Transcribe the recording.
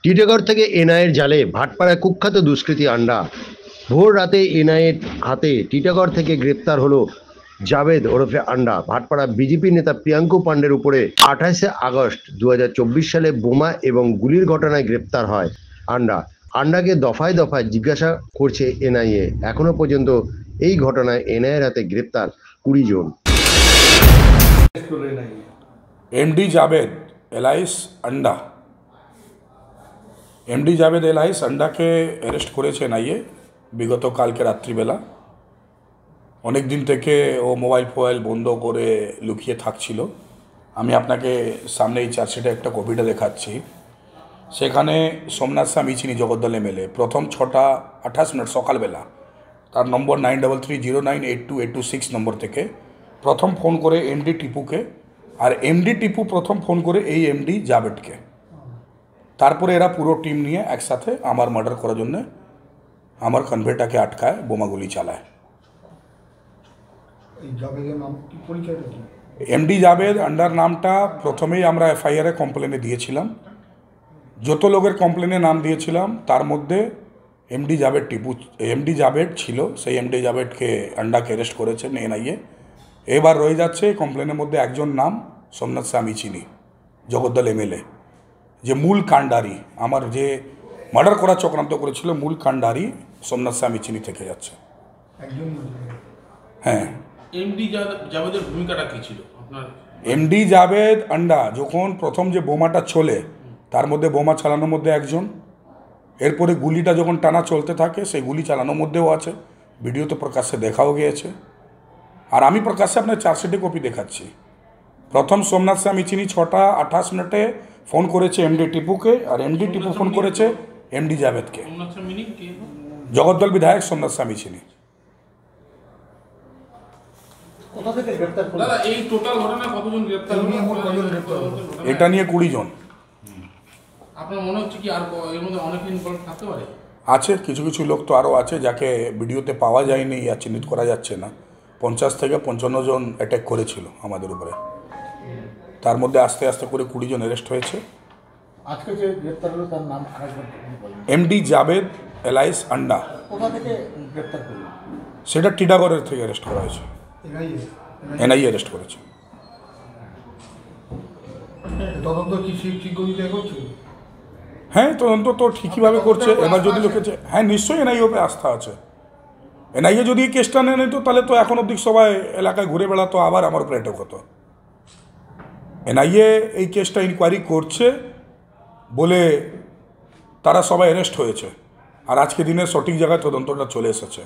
টিটাগড় থেকে এনআইএর জালে ভাটপাড়ায় কুখ্যাত দুষ্কৃতী আন্ডা। ভোর রাতে এনআইএর হাতে টিটাগড় থেকে গ্রেপ্তার হলো জাভেদ ওরফে আন্ডা। ভাটপাড়া বিজেপি নেতা প্রিয়াঙ্কু পান্ডের উপরে 28 আগস্ট 2024 সালে বোমা এবং গুলির ঘটনায় গ্রেপ্তার হয় আন্ডা। আন্ডাকে দফায় দফায় জিজ্ঞাসা করছে এনআইএ। এখনো পর্যন্ত এই ঘটনায় এনআইএর হাতে গ্রেপ্তার 20 জন। एमडी जावेद एलाइस अंडा एमडी जावेद एलाइस अंडा के अरेस्ट করেছে এনআইএ বিগত কালকে রাত্রিবেলা। অনেক দিন থেকে ও মোবাইল বন্ধ করে লুকিয়ে থাকছিল। আমি আপনাকে সামনে এই চার্জশিটে একটা কপিটা দেখাচ্ছি। সেখানে সোমনাথ স্বামী চিনি জগদ্দল এমএলএ প্রথম 6:28 সকালবেলা তার নম্বর 9330982826 নম্বর থেকে প্রথম ফোন করে এমডি টিপুকে, আর এমডি টিপু প্রথম ফোন করে এই এমডি জাভেদকে। তারপরে এরা পুরো টিম নিয়ে একসাথে আমার মার্ডার করার জন্য আমার কনভেটাকে আটকায়, বোমাগুলি চালায়। এমডি জাভেদ আন্ডার নামটা প্রথমেই আমরা এফআইআরে কমপ্লেনে দিয়েছিলাম। যত লোকের কমপ্লেনে নাম দিয়েছিলাম তার মধ্যে এমডি জাভেদ ছিল। সেই এমডি জাভেদকে আন্ডাকে অ্যারেস্ট করেছেন এনআইএ। এবার রয়ে যাচ্ছে কমপ্লেনের মধ্যে একজন নাম সোমনাথ স্বামী চিনি জগদ্দল এমএলএ, যে মূল কাণ্ডারি, আমার যে মার্ডার করার চক্রান্ত করেছিল মূল কাণ্ডারি সোমনাথ স্বামী চিনি থেকে যাচ্ছে। হ্যাঁ, এমডি জাভেদের ভূমিকাটা কী ছিল আপনার? এমডি জাভেদ আন্ডা যখন প্রথম যে বোমাটা চলে তার মধ্যে বোমা চালানোর মধ্যে একজন, এরপরে গুলিটা যখন টানা চলতে থাকে সেই গুলি চালানোর মধ্যেও আছে, ভিডিওতে প্রকাশ্যে দেখাও গিয়েছে। আর আমি প্রকাশ্যে আপনার চার্জশিটে কপি দেখাচ্ছি। প্রথম সোমনাথ স্বামী চিনি 6:28 ফোন করেছে এমডি টিপুকে, আর এমডি টিপু ফোন করেছে এমডি জাভেদকে। জগদ্দল বিধায়ক সোমনাথ স্বামী চিনি। এটা নিয়ে 20 জন আছে। কিছু কিছু লোক তো আরও আছে যাকে ভিডিওতে পাওয়া যায়নি আর চিহ্নিত করা যাচ্ছে না। 50 থেকে 55 জন অ্যাটাক করেছিল আমাদের উপরে। তার মধ্যে আস্তে আস্তে করে 20 জন অ্যারেস্ট হয়েছে। আজকে যে গ্রেপ্তার হলো তার নাম এমডি জাভেদ এলাইস আন্ডা। কোথা থেকে গ্রেপ্তার করলো? সেটা টিটাগড়ের থেকে অ্যারেস্ট করা হয়েছে, এনআইএ অ্যারেস্ট করেছে। তদন্ত কি ঠিক গতিতে এগোচ্ছে? হ্যাঁ, তদন্ত তো ঠিকইভাবে করছে। এবার যদি লোকেছে, হ্যাঁ নিশ্চয়ই এনআইএ ওপরে আস্থা আছে। এনআইএ যদি এই কেসটা নিয়ে নিত তাহলে তো এখন অবধি সবাই এলাকায় ঘুরে বেড়াতো, আবার আমার উপরে অ্যাটাক হতো। এনআইএ এই কেসটা ইনকোয়ারি করছে বলে তারা সবাই অ্যারেস্ট হয়েছে, আর আজকে দিনের সঠিক জায়গায় তদন্তটা চলে এসেছে।